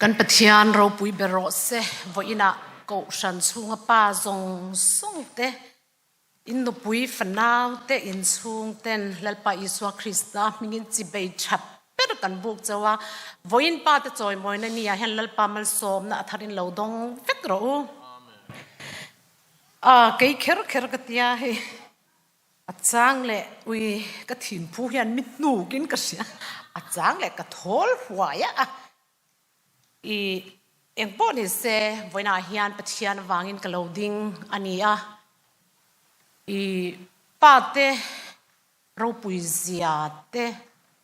กันปะเทียนเราปุยเบรอเซวันน่ะก็ฉันช่วงป้าจงส่งเตอินโดปุยฝันนาวเตอินช่วงเต้นแล้วไปอิสวาคริสต์มิงินจิเบย์ชับเปิดกันบุกจะว่าวันป้าจะจอยมวยนั่นนี่เห็นแล้วป้ามันสมนะทารินเหลาดงเฟกรู้เกี่ยเคก็เตียให้อาจารย์เล่อุยก็ถิ่นผู้ยันมิดนูกินก็เสียอาจารย์เล่ก็ทอลหัวยะเองบอกนี่เซ่วันน่ะเฮียนปะเทียนวางินกะโลดิ้งอันนี้ป้าเต้เราปุยเสียเต้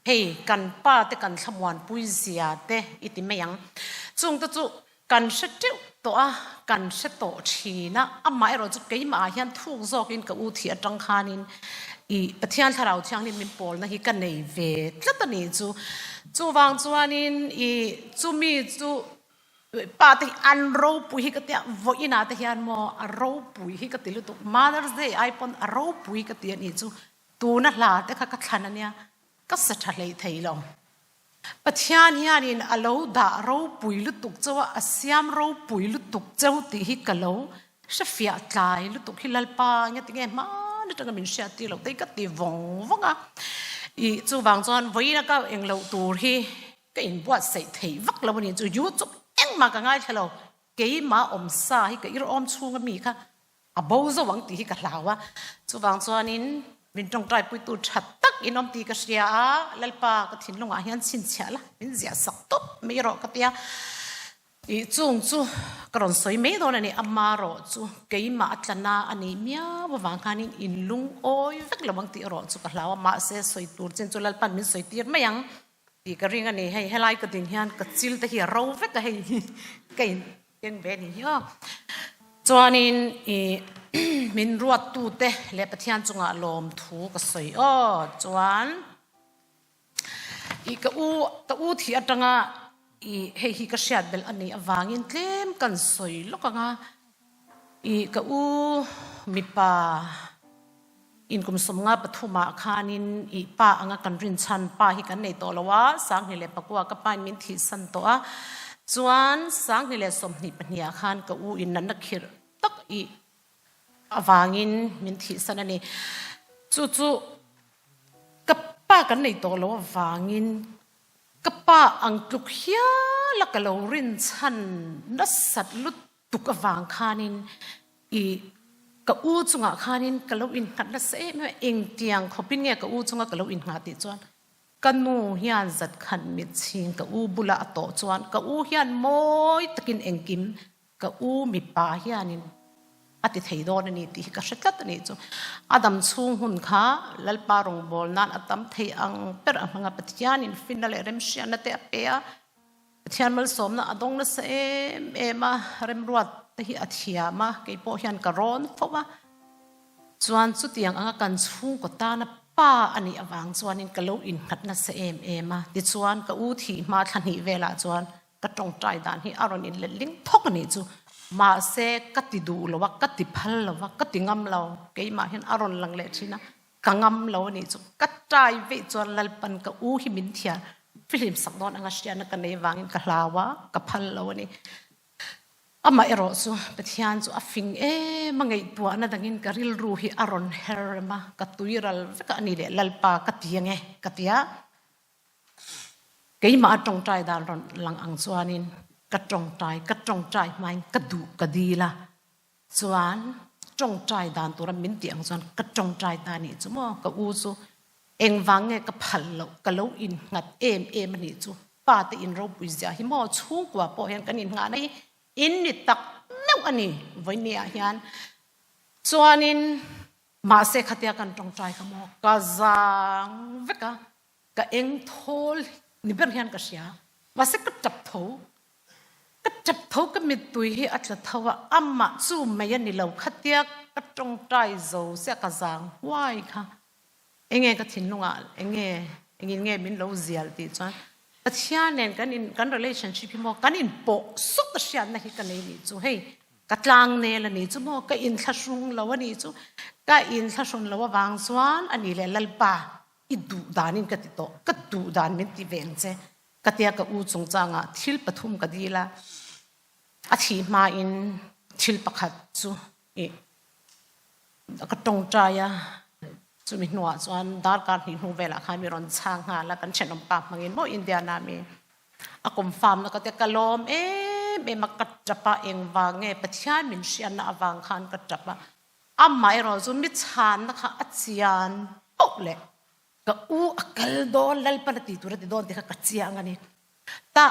เฮ้กันป้าเต้กันขมวนปุยเสียเต้อิติไม่ยังจงตัวกันเสด็จตัวกันเสด็จชีนะไม่เราจะเกี่ยมาเฮียนทุกโซกินกับอุทิศจังคานินปะเทียนทาราที่อังนี้มีปอลนะฮิกันในเวทแล้วตอนนี้จูวางจวนนินจูมีจูป้าที่อันรูปุยก็เตียวันน่ะที่อันมอรูปุยก็เตียลุตุมาเดอร์เดย์ไอปอนรูปุยก็เตียนี่จูตูน่ะลาแต่ข้าก็ทันเนี่ยก็สัตว์เลยไทยลองปะเทียนเฮียนินอโลดารูปุยลุตุกเจ้าอาเซียมรูปุยลุตุกเจ้าที่ฮิกะโลเชฟยาตายลุตุกฮิลลปาเนี่ยติงเงมานี่ตั้งแต่มินเชียตีเราแต่ก็ตีวงจูวางจวนวันน่ะก็เองเราตูที่ก็อินบวชใส่ไทยวักเราวันนี้จูยูจุเอ็งมากันง่ายเฉลาเกี่ยมาอมซาให้กับอีรอมชูงมีค่ะบ่าวจะหวังตีให้กับเราว่าจูวางจวนนินมินตรงใจปุยตูชัดตักอินอมตีก็เสียแล้วป้าก็ทิ้งลงอาเฮียนสินเชียละมินเสียสักตุ๊บไม่รอกับเตียจูกรอนสวยไม่โดนอันนี้อามาโรจูเกี่ยมาอัตนาอันนี้เมียววางคันอินลุงโอ้ยฟักระวังตีรอจูกับเราว่ามาเสียสวยตูเจนจูแล้วปันมินสวยตีไม่ยังตีกระริ่งอันนี้ให้ไล่กระดิ่งเฮียนกระจิลแต่เฮียเราฟักก็ให้เกี่ยงเบนี่ย่อจวนนินมินรัวตูเตะเล็บเทียนจงอาลมถูกสวยจวนกะอูที่อัตงาเฮฮิกเชียดเบลอันนี้วางินเต็มกันสวยลูกงากะอูมีป่าอินกุมสมงาปฐุมาคานินป่าอังกันรินชันป่าฮิกันในตัวละวะสังเฮเลปกัวกับปานมินทิสันตัวจวนสังเฮเลสมนิปัญญาคานกะอูอินนันนักขิรตักวางินมินทิสันนี่จู่กับป้ากันในตัวละวางินกับป้าอังตุกเฮียละกะโลรินชันนัสสัตลุตุกวางคานินกะอูจงอาคานินกะโลอินหัดละเสไม่เองเตียงขบินเนี่ยกะอูจงากะโลอินหาติจวนกันนูเฮียนจัดขันมิดชิงกะอูบุละโตจวนกะอูเฮียนมอยตะกินเองกิมกะอูมีป่าเฮียนินอติเทยโดนนี่ตีกษัตริย์นี่จูอดัมซุงหุนข้าลัลปารองบอลนั่นอดัมเทยอังเปรอะมังปฏิญาณินฟินนัลเรมเชียนเตะเปียปฏิญาณมัลสมนะอดงนัสมาเรมรวดเตหิอัฐิยามาเกี่ยปอเฮียนกระร้อนฟะวะจวนสุดยังอังกันซุงกตานะป้าอันนี้อวังจวนนินกะโลอินขัดนัสมาดิจวนกะอูทีมาทันหิเวลาจวนกระตรงใจดานหิอารอนินเลลิงทกนี่จูมาเสกติดูหรือว่ากัติพัลหรือว่ากัติงำเราเกี่ยมาเห็นอารมณ์ลังเลชินะกังำเรานี่จุกัดใจวิจารลปันกับอูหิมินเทียฟิลิมสักดอนอังกฤษนักในวางินกับลาวะกับพัลเรานี่อามาเอรอสูปะเทียนจูอฟิงมังไงปัวนั่นดังอินกับริลรูฮิอารอนเฮรมากัตุยรัลก็อันนี้เลยลัลปากัติยังไงกัติยาเกี่ยมาตรงใจดานรอนลังอังสวานินกระจงใจไม่กระดูกระดีละส่วนจงใจดานตัวเรามินเตียงส่วนกระจงใจดานนี่จูมั่วกระอูจูเองวังเงกระพัลโลกระโลอินงัดมันนี่จูป้าตีอินเราปุยเสียหิมอชูกว่าพอเห็นกันอินงานนี้อินนิตักเนื้ออันนี้วันนี้เห็นส่วนอินมาเสกขัดยากันจงใจขโมยกะจังเวกะกะเองทอลนี่เป็นเห็นกะเสียมาเสกกระจับทูก็จับเท่ากับมีตุยให้อัจฉริยะอามาจูไม่ยันนี่เราขัดยากกระจงใจโจเสียกระซังว่ายค่ะเองก็ทิ้งลงอ่ะเองมินเราเสียดีจ้ะแต่เชื่อเนี่ยกัน relationship พี่โมกันอินโปสุดเสียนะที่กันนี่จูเฮ้กัดลางเนี่ยละนี่จูโมก็อินทัชรุงเราวันนี้จูก็อินทัชรุงเราว่าบางส่วนอันนี้เลยลัลปาอิดูดานินก็ติดต่อก็ดูดานมินที่เวงเจ กะเตียกะอูจงจางะทิลปฐุมกะดีละอาทิมาอินทิลปะขัดจูกะตรงใจอะจูมีหนวดจวนดาร์การหินหูเวลาค่ะมีรอนช่างหาแล้วกันเช่นนมปากมังอินโมอินเดียนามีอากมฟาร์มแล้วก็เตียกะลมเมมักกัดจับปะเองวางเงปะที่มินเชียนนะวางคันกัดจับปะอาไม่รอจูมิชานนะคะอัจฉริยะโอ้เล่ก็อูอักลโดนเล่นปนติตัวที่โดนที่เขากัดเสียงอันนี้แต่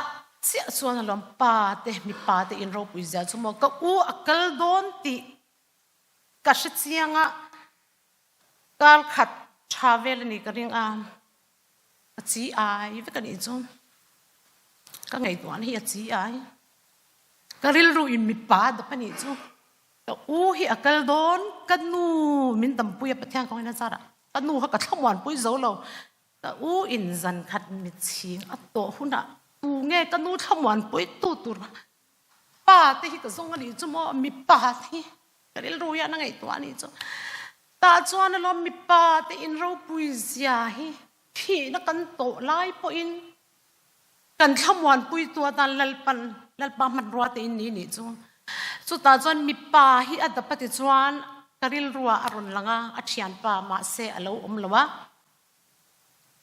เสียส่วนลมปาเตมีปาเตอินโรปุยเจ้าสมมติก็อูอักลโดนที่กัดเสียงอ่ะการขัดชาเวลนี่ก็เรียกจีไอเวกันอีจุก็ไงตัวนี้จีไอก็เรียนรู้อินมีปาดปนี่จูก็อูฮีอักลโดนกันนูมินตั้มปุยปะเทียงของนั่นซาระกันนูเขาก็ทั้งวันปุยโจเราก็อูอินจันขัดมิชิงอัตโตหุ่นอ่ะตูเงกันนูทั้งวันปุยตูป้าที่ก็ส่งกันอีจูมมีปาที่ก็เรียนรู้อย่างไงตัวนี้จูตาจวนเรามีปาที่อินเราปุยเสียฮีที่นักกันโตไล่ปอินกันทั้งวันปุยตัวตาลัลปันมันรัวตีนี้นี่จูสุดท้ายจนมีป่าที่อัตปฏิจวนกริลรัวอรุณลังอาเชียนป่ามาเสอลูละวะ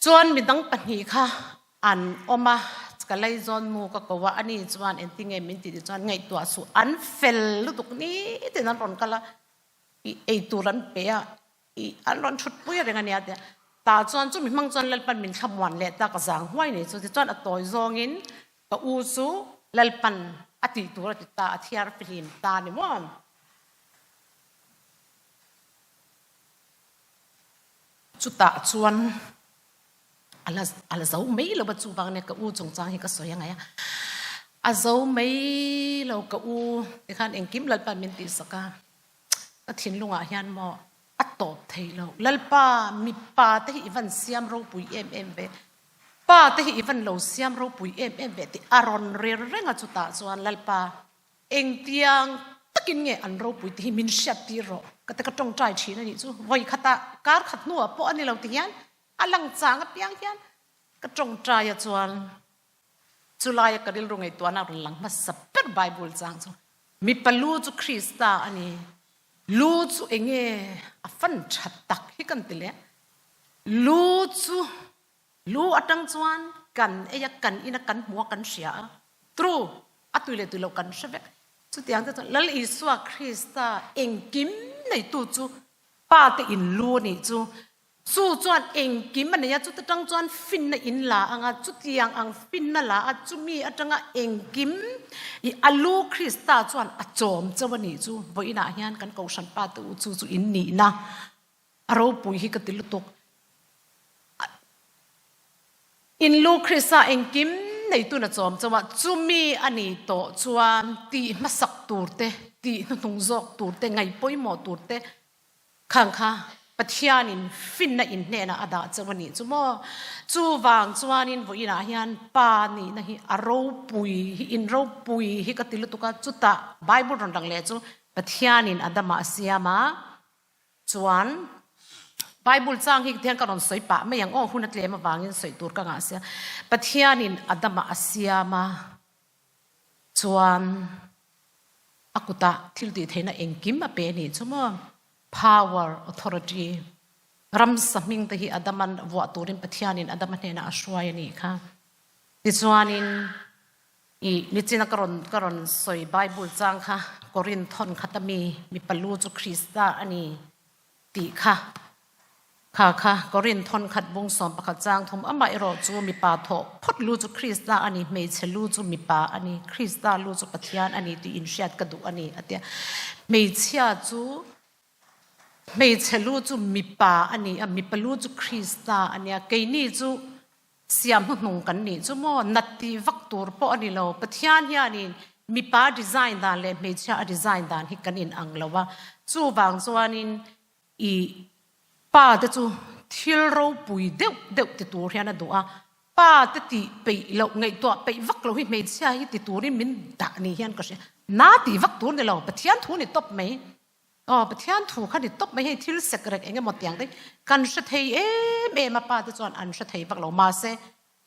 จวนมีตั้งปัญหาค่ะอันอมาก็เลยจนมูก็ว่าอันนี้จวนเอ็นติงเอมินติจวนไงตัวสุอันเฟลลุตุกนี้ที่นั่นรอนกันละไอตัวรันเปียอันรอนชุดปุยอะไรกันเนี่ยตาจวนจุมีมังจวนเล่นปันมินขมวันเละตากระสังห้วยนี่จวนที่จวนอัตโตยจงินก็อูซูเล่นปันอติตัวติตาที่อาร์ฟิลินตาเนี่ยมั้งจุดตาจวนอะไรเจ้าไม่เราบัจจุบันเนี่ยก็อูจงจางให้ก็สวยยังไงอะอาเจ้าไม่เราก็อูที่ขันเองกิมเล่นปันมินติสก้าก็ทิ้งลงอาหารมออัตโตเทเราเล่นป้ามีป้าที่อีวันเสียมเราปุยเอ็มเบป้าที่อีวันเราเสียมเราปุยเอ็มเบที่อารอนเรื่องจุดตาจวนเล่นป้าเองเตียงตะกินเงอันเราปุยที่มินเชียตีโรก็แต่ก็จงใจชี้นั่นนี่จู่วัยขตาการขัดนัวพวกอันนี้เราตียันอลังจางกับยังยันก็จงใจจวนจุลายก็เรื่องไงตัวน่าหลังมาสับเป็นไบเบิลจางจู่มีปลูจุคริสต์อันนี้ลูจูเองฟันชัดตักให้กันติเลยลูจูลูอัตังจวนกันกันอินักกันหัวกันเสียทรูอัตุเลตุเลกันเสวกสุดที่อันนั้นแล้วอิสวาคริสต์เองกิมในตัวจูป้าเตอินลูนี่จูสู้จวนเองกิมมันเนี่ยจูตั้งจวนฟินในอินลาอ่ะจุดยังอังฟินนั่นละจูมีอัตังเองกิมอีอาลูคริสต์จวนอจอมเจ้าวันนี้จูบ่อินาเฮียนกันเกาชันป้าตัวจูอินนี่นะเราปุยฮิกติลุตกอินลูคริสต์เองกิมในตัวน่ะจอมเจ้าว่าจูมีอันนี้โตจวนตีมาสักตูร์เตตีนุ่งจอกตูร์เตไงป่วยหมอตูร์เตข้างค่ะปัจจัยนินฟินน่ะอินเนน่ะอาดาเจ้าวันนี้จูโมจูวางจวนนินบ่อินาเฮียนป้านี่นะฮิอารมปุยอินเราปุยฮิกติลุตกะจุตาไบเบิลรอนดังเลจูปัจจัยนินอาดามาเสียมาจวนไบเบิลจางฮิกเทียนกันรอนสวยปะไม่ยังหุ่นนัดเลมาวางยินสวยตัวกันอาเซียปัจจัยนินอาดามาเสียมาจวนอากุตาทิลดีเทน่ะเองกิมมาเป็นนี่จูโมpower authority ram saming te hi adaman wa turin pathianin adaman hena ashwaya ni kha tichuanin i nichina karon soi bible chang kha korin thon khatami mi palu chu krista ani ti kha korin thon khat bung som pakha chang thum ama ero chu mi pa tho phot lu chu krista ani me chelu chu mi pa ani krista lu chu pathian ani ti inshiat ka du ani atia me chia chuไม่เชลูจูมีป่าอันนี้มีปลูจูคริสต์อันนี้เกนี่จูเสียมหุ่นกันนี่จูโมนัดที่วักตัวพออันนี้เราปะเทียนยานี่มีป่าดีไซน์ด่านเลยไม่ใช่ดีไซน์ด่านที่กันอินอังเราว่าจูบางส่วนนี้อีป่าแต่จูที่เราปุยเด็กติดตัวเรียนดูป้าแต่ที่ไปเราไงตัวไปวักเราไม่ใช่ติดตัวนี่มันด่านี่เฮียนก็ใช่น้าที่วักตัวนี่เราปะเทียนทูนี่ตบไหมปะเทียนถูกขันดิตบไม่ให้ทิลเสกเรกเองหมดอย่างได้กันสะเทยมาป้าจะจวนอันสะเทยวักเรามาเส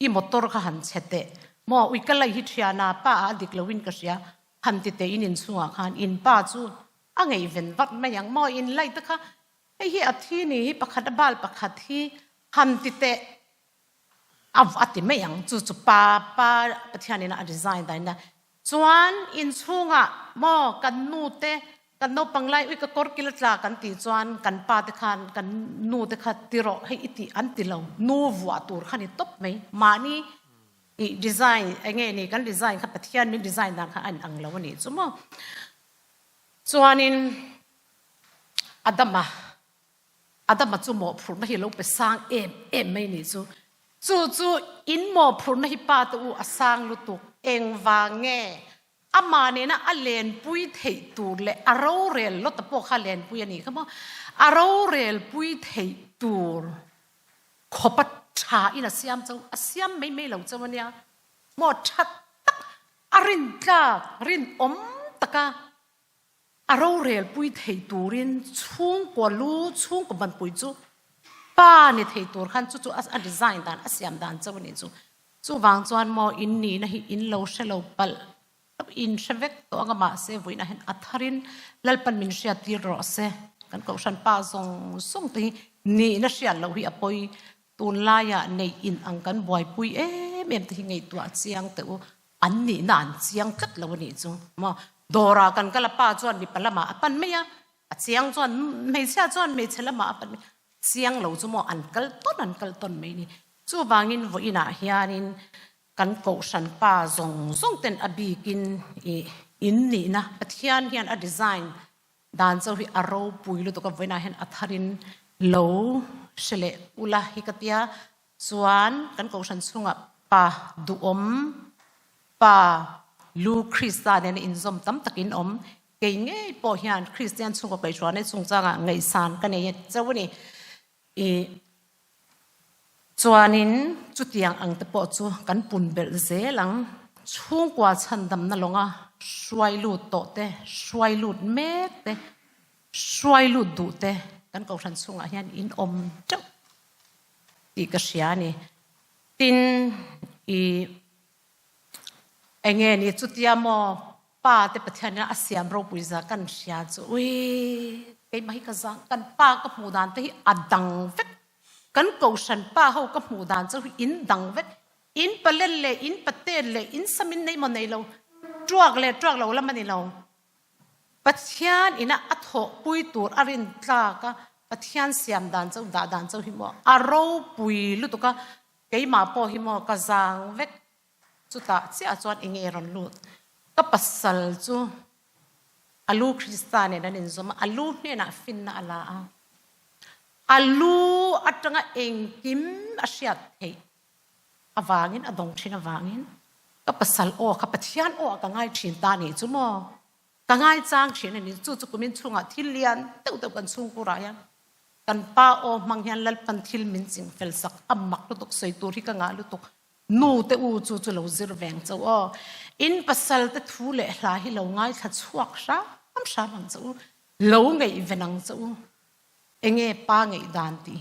i motor kha han chete mo uikala hi thiana pa adik lowin ka sia han ti te in chunga khan in pa chu angei ven vat ma yang mo in lai ta kha hi athi ni hi pakhat bal pakhat hi han ti te av ati me yang chu pa pathianina a design dai na chuan in chunga mo kan nu te kan no panglai ui ka kor kilatla kan ti chuan kan pa te khan kan nu te kha tiro hei iti an ti lo nu wa tur khani top mai mani i design enge ni kan design kha pathian min design dan kha an ang lo ni chumo chuanin adama chu mo phur na hi lo pe sang em mai ni chu in mo phur na hi pa tu asang lu tu eng wa nge ama ne na alen pui thei tur le aro rel lo ta po kha len pui ani khamo aro rel pui thei tur khopat cha ina siam chau asiam mai lo chawania mo that tak arin tla rin om taka aro rel pui thei turin chung ko lu chung ko ban pui chu pa ni thei tur khan chu as a design dan asiam dan chawani chu wang chuan mo in ni na hi in lo shelo pal in shevek to angama se voina hen atharin lalpan min sia tir ro se kan ko shan pa song ti ni na sia lo hi apoi tun la ya nei in ang kan boy pui em ti ngei tua chiang te u an ni nan chiang kat lo ni chu ma dora kan kala pa chuan mi palama apan me ya a chiang chuan mei sia chuan mei chelama apan chiang lo chu mo an kal ton mai ni chu wangin voina hianin kan ko shan pa zong ten abikin in ni na pathian hian a design dan zo hi aro puilu to ka voina hen atharin lo shele ula hikatia chuan kan ko shan chunga pa du om pa lu christian en in zom tam takin om ke nge po hian christian chunga kai chuan e chungchanga ngei san kan e chawani chuanin chutiang ang te po chu kan pun bel zelang chung kwa chandam na longa swai lut to te swai lut mek te swai lut du te kan ko ran chunga hian in om chau ti ka siani tin enge ni chutia mo pa te pathana asiam ro puiza kan sia chu ui ke mai ka zang kan pa ka mudan te adang vek kan ko shan pa ho ka mu dan chu in dang vet in palel le in patel le in samin nei mon nei lo truak lo la mani lo pathian ina atho pui tur arin tla ka pathian siam dan chu da dan chu hi mo aro pui lu to ka ke ma po hi mo ka zang vet chu ta chia chuan inge ron lut ka pasal chu alu kristane dan in zoma alu ne na fin na ala alu atanga engkim asiat hei awangin adong thin awangin ka pasal o ka pathian o ka ngai thin ta ni chumo ka ngai chang thin ni chu kumin chunga thilian teu kan chung kura ya kan pa o manghian lal pan thil min ching fel sak amak lu tok sei tur hi ka nga lu tok nu te u chu lo zir veng chu o in pasal te thu le hla hi lo ngai tha chuak sha am sha mang chu lo ngei venang chu enge pa ngei dan ti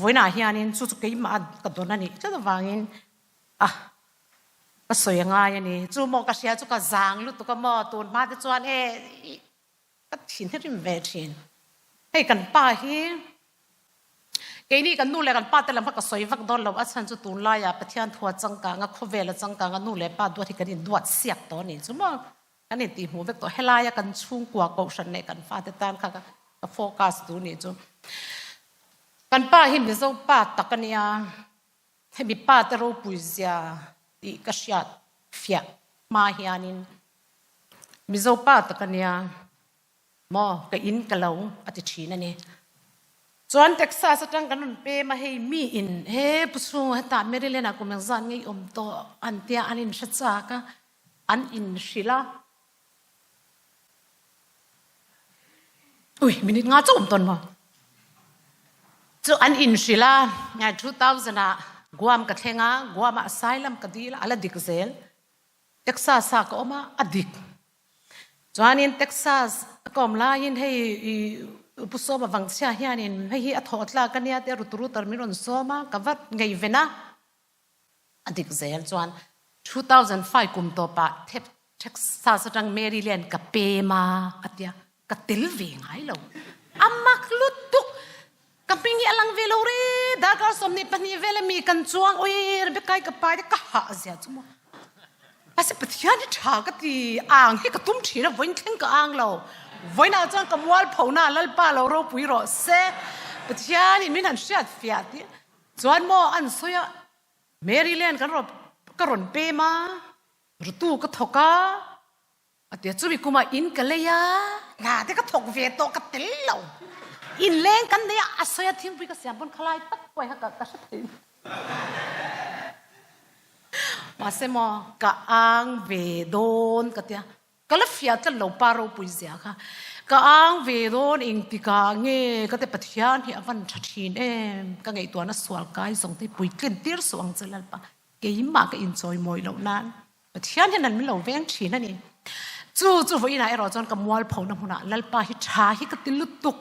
voina hianin chu ke ma ka donani cha wangin ka soyanga yani chu mo ka sia chu ka zang lu to ka mo tun ma te chuan ka thin herim ve thin hei kan pa hi ke ni kan nu le kan pa te lam ka soi vak don lo achan chu tun la ya pathian thua changka nga khovel changka nga nu le pa do thi kan in duat siak to ni chu mo kan ni ti hu vek to helaya kan chung kwa ko shan ne kan fa te tan kha focus tu ni chu kan pa hi mi zo pa takania he mi pa te ro puizia ti ka siat fia ma hianin mi zo pa takania mo ka in ka lo ati thina ni chuan texas atang kanun pe ma hei mi in he pusu ta merilena ko meng zan ngei om to antia anin shacha ka an in shila ui minute nga chom ton mo chu an in shila nga 2000 a guam ka thenga guam asylum ka dil ala dikzel texas sa ko ma adik chuan in texas kom la in hei puso ma wang sia hianin hei athotla kania te ruturu terminon soma kavat ngei vena adik zel chuan 2005 kum to pa Texas atang Maryland ka pema atia ka tilvi ngai lo amak lutuk kaping hi alang velo re dagar somni pani vele mi kan chuang oi be kai ka pai ka ha zia chumo ase pathian ni tha ka ti ang hi ka tum thina voin thleng ka ang lo voina chang ka mwal phona lal pa lo ro pui ro se pathian ni min han shiat fiat ti chuan mo an soya Maryland kan ro ka ron pe ma rutu ka thoka atia chubi kuma in ka leya la te ka thok ve to ka tel lo in leng kan ne asoya thing pui ka siam bon khalai tak koi ha ka sa thei masemo ka ang ve don ka tia kala fiat ka lo paro pui zia kha ka ang ve don ing ti ka nge ka te pathian hi avan thathin em ka ngei to na swal kai song ti pui tlin tir suang chalal pa ke ma ka enjoy moi lo nan pathian hi nan mi lo veng thin ani chu voina ero chon ka mual phau na huna lal pa hi tha hi ka tilu tuk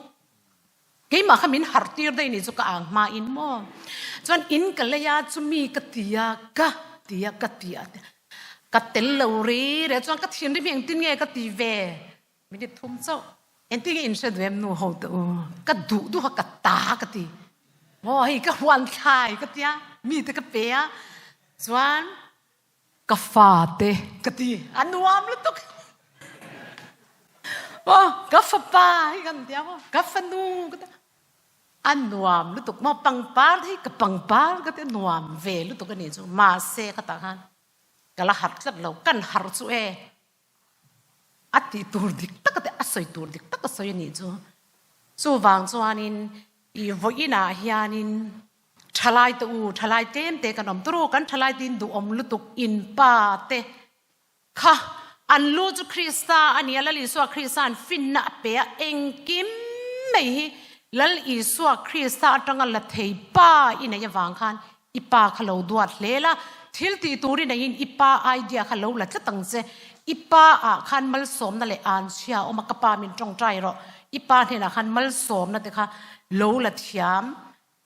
ke ma khamin har tir dei ni chu ka ang ma in mo chon in ka leya chu mi ka tia ka tel lo ri re chon ka thin ri meng tin nge ka ti ve mi di thum chau en ti in se dwem nu ho to ka du ha ka ta ka ti mo hi ka wan thai ka tia mi te ka pe a chuan ka fa te ka ti anuam lu tuk ka fa pa hi kan tia mo ka fa nu ka ta anuam lu tuk mo pang par hi ka pang par ka te nuam ve lu tuk ani chu ma se ka ta han kala har tlat lo kan har chu e ati tur dik tak te asoi tur dik tak asoi ni chu wang chuanin I voina hianin thalai tem te kanom tru kan thalai tin du om lutuk in pa te kha an lu chu Krista ani ala li so Kristan finna pe engkim mai lal I so Krista atanga la thei pa ina ya wang khan ipa khalo duat lela thil ti turi na in ipa idea khalo la tlatang che ipa a khan mal som na le an chia o makapa min tong trai ro ipa ne na khan mal som na te kha lo la thiam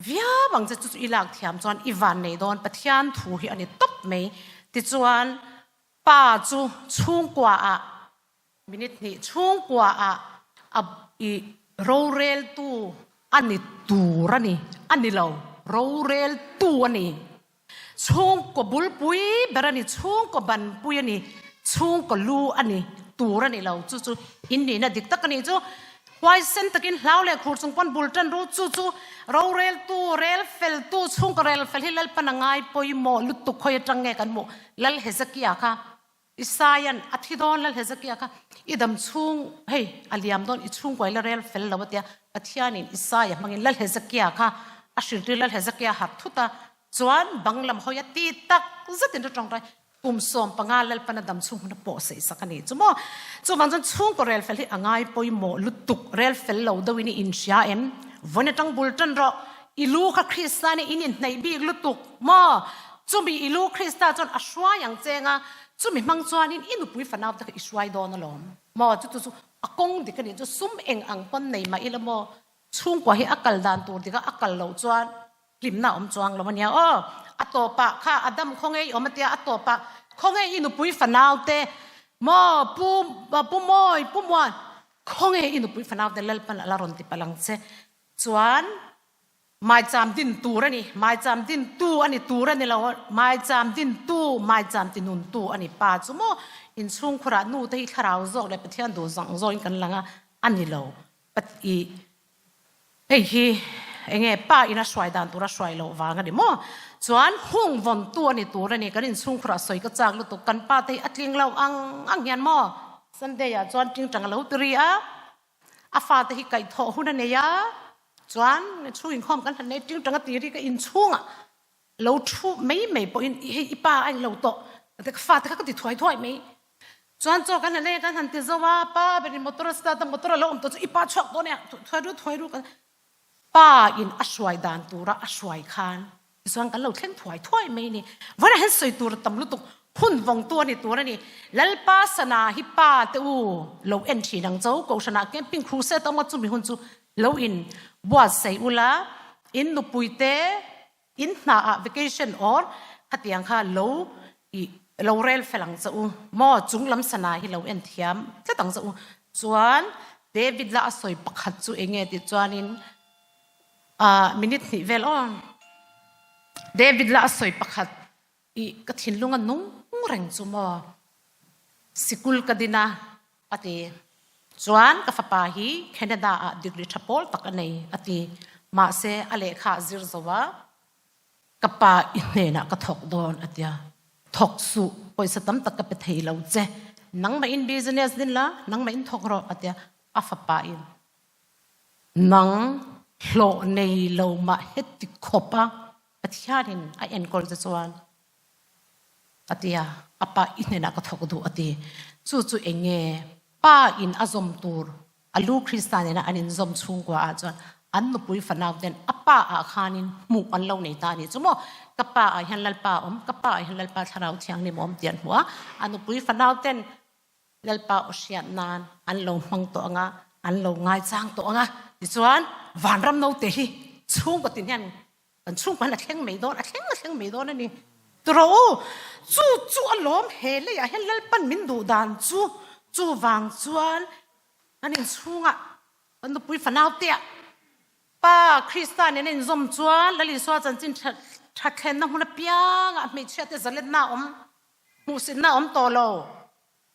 via bang che chu ilak thiam chuan iwan nei don pathian thu hi ani top mai ti chuan pa chu chung kwa a minute ni chung kwa a I ro rel tu ani turani ani lo ro rel tu ani chung ko bul pui berani chung ko ban pui ani chung ko lu ani turani lo chu in ni na dik tak ani chu why sen takin hlaule khur chung pon bultan ru chu ro rel tu rel fel tu chung ko rel fel hilal panangai poi mo lutu khoi tange kan mo lal hezakia kha isayan athidon lal hezakia kha idam chung hey aliam don I chung ko la rel fel lawatia athianin isaya mangin lal hezakia kha ashirti lal hezakia hat thuta chuan banglam hoya ti tak zatin ro tong rai som pangal lal panadam chung na po se sakani chumo chuwang jon chung ko rel fel hi angai poi mo lutuk rel fel lo dawini in sha em vonatang bultan ro ilu kha Kristani inin nei bi lutuk mo chumi ilu Krista jon ashwa yang chenga chumi mang chuanin inu pui fanaw ta iswai don alom mo chu akong dikani chu sum eng ang pon nei ma ilamo chung ko hi akal dan tur dika akal lo chuan limna chuang lo mania o atopa kha adam khongei omatia atopa khongei inu pui fanaw te mo pu moi pu mwan khongei inu pui fanaw te lal pan ala ron ti palang che chuan mai cham din turani mai cham din tu ani turani lo mai cham din tu mai cham tin nun tu ani pa chumo in chung khura nu te tharau zok le pathian do zang zo in kan langa ani lo pat I hey hi enge pa ina swai dan tura swai lo wanga di mo chuan hung von tu ani turani kan in chung khura soi ka chak lu tu kan pa te atling lo ang hian mo sunday ya chuan ting tang lo tri a fa te hi kai tho hun ne ya chuan chu in khom kan han ne ting tang ti ri ka in chunga lo thu mai po in ipa anh lo to te ka fa te ka ti thoi mai chuan cho kan le kan han ti zowa pa be motor sta ta motor lo om to ipa chok to ne thoi ru kan pa in aswai dan tura aswai khan chuan kan lo thleng thoi mai ni vara han soi tur tam lu tuk hun vong tu ni tur ni lalpa sana hi pa te u lo en thi nang zo ko sana camping cruise ta ma chu mi hun chu lo in bua sei ula in nu puite in na vacation or ฮัดยังค่ะโลอีโลเรลฝรั่งจะมอจุงลำสนาฮิโลเอ็นเทียมจะตั้งจะจวนเดวิดละสอยปักหัดจูเองติจวนินมินิทนี่เวลอนเดวิดละสอยปักหัดอีกถิ่นลุงอันนุ่งแรงจูมอสิกุลกดินะอติจวนกับฟ้าปาฮีแคนาดาดิกริทัพพอลตักอันนี้อติมาเซอเลขาซิรซาวะกับปาอินเนนะก็ถกโดนอติยาถกสุปอยสตัมตักกับเทยเราเจนังมาอินบิสเนสดินละนังมาอินถกรออติยาอาฟ้าปาอินนังโลในโลมาเฮติคบปะอธิยาดินไอเอ็นกอลจะจวนอติยาอาปาอินเนนะก็ถกดูอติจู่ๆเองเงป้าอินอาซอมตูร์อาลูคริสตานีนะอันอินซอมชุงกว่าอาจวนอันนุปุยฟันเอาเดนอาป้าอาคานินมุกอันเล่าในตานี่จุโมกับป้าอาฮันลัลป้ากับป้าอาฮันลัลป้าทาราวเทียงนี่มอมเตียนหัวอันนุปุยฟันเอาเดนลัลป้าอเชียนนานอันเล่ามังตัวงะอันเล่าง่ายจางตัวงะดิจวนวันรำโนเตหิชุงก็ตินยันอันชุงมันอะเข่งไม่โดนอะเข่งไม่โดนนั่นนี่ตัวจู่อารมณ์เฮเลยอาฮันลัลป้ามินดูดานจู่วางจวนอันนี้ชุงอ่ะอันนุปุยฟันเอาเตียป้าคริสตานี่นี่ซอมจวนแล้วลิสวาจันจินทักเห็นน้ำมันเปียงอ่ะไม่เชื่อแต่จะเล่นน้ามูสินน้าโตโล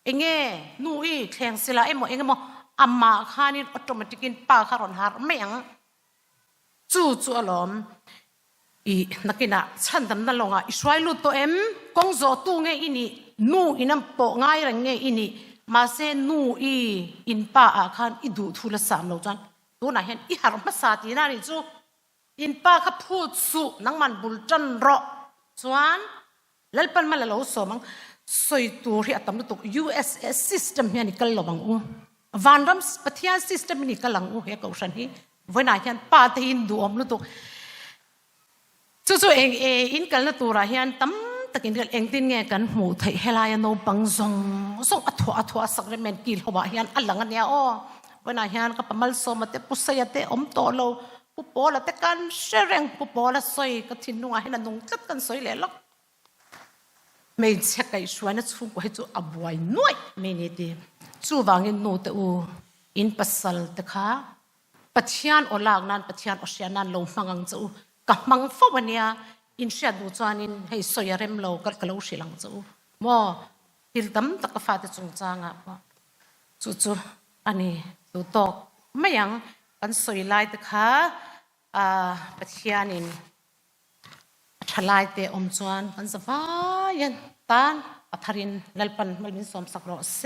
เองนู่อีแข่งสิละเอ็มเองมอามาข้านี่อัตโนมัติกินป้าข้ารอนหาไม่ยังจู่อารมณ์อีนักกินอ่ะฉันทำนั่นลงอ่ะอิสราเอลตัวกงโจตู้ไงอินี่นู่อีน้ำโปง่ายแรงไงอินี่มาเซนู่อีอินป้าอาคารอิดูทุลสามโลจันตัวไหนเห็นอีหารมาสาตีน่านี่จู่อินป้าขับพูดสุนังมันบุลจันรอจวนแล้วเป็นมาแล้วสมังสอยตัวที่อัตมาตุก USS system เนี่ยนี่ก็ลบังวันรัมส์ปฏิญาณ system นี่ก็หลังเฮกอุชันฮีวันไหนเห็นป้าที่อินดูลุตุกจู่เองอินกันแล้วตัวระเห็นตั้มตะกินกันเองตินเงี้ยกันหูไทยเฮลายโนบังส่งอัฐวสักเรเมนกิลหัวเห็นอันหลังอันเนี้ยวันไหนเห็นกับมัลโซมาเตปุษยเตโตโลปุปโอละเตกันเชรงปุปโอละสอยก็ทิ้งนัวเห็นนุ่งจัดกันสอยเลยล็อกไม่เช็คไอ้ชวนนั่นชุ่มกว่าให้จู่อับไว้น้อยไม่เนี่ยดีจู่วางเงินโนเตอินปัสสัลเตค่ะปัจจัยอันหลังนั้นปัจจัยอันอเชียนั้นลงฟังกันจู่กับมังฟ้าวันเนี้ยอินเชียดูจานินให้สอยเร็มโลกัดกะโลชิลังจู่มอฮิลตัมตะกฟ้าจะจงจางอ่ะจู่อันนี้ดูโตไม่ยังกันสอยไล่เตค่ะปัจจัยนินทลายเตอมจวนกันสบายยันตานอัธรินลัลปันมัลมินสมสักรอเซ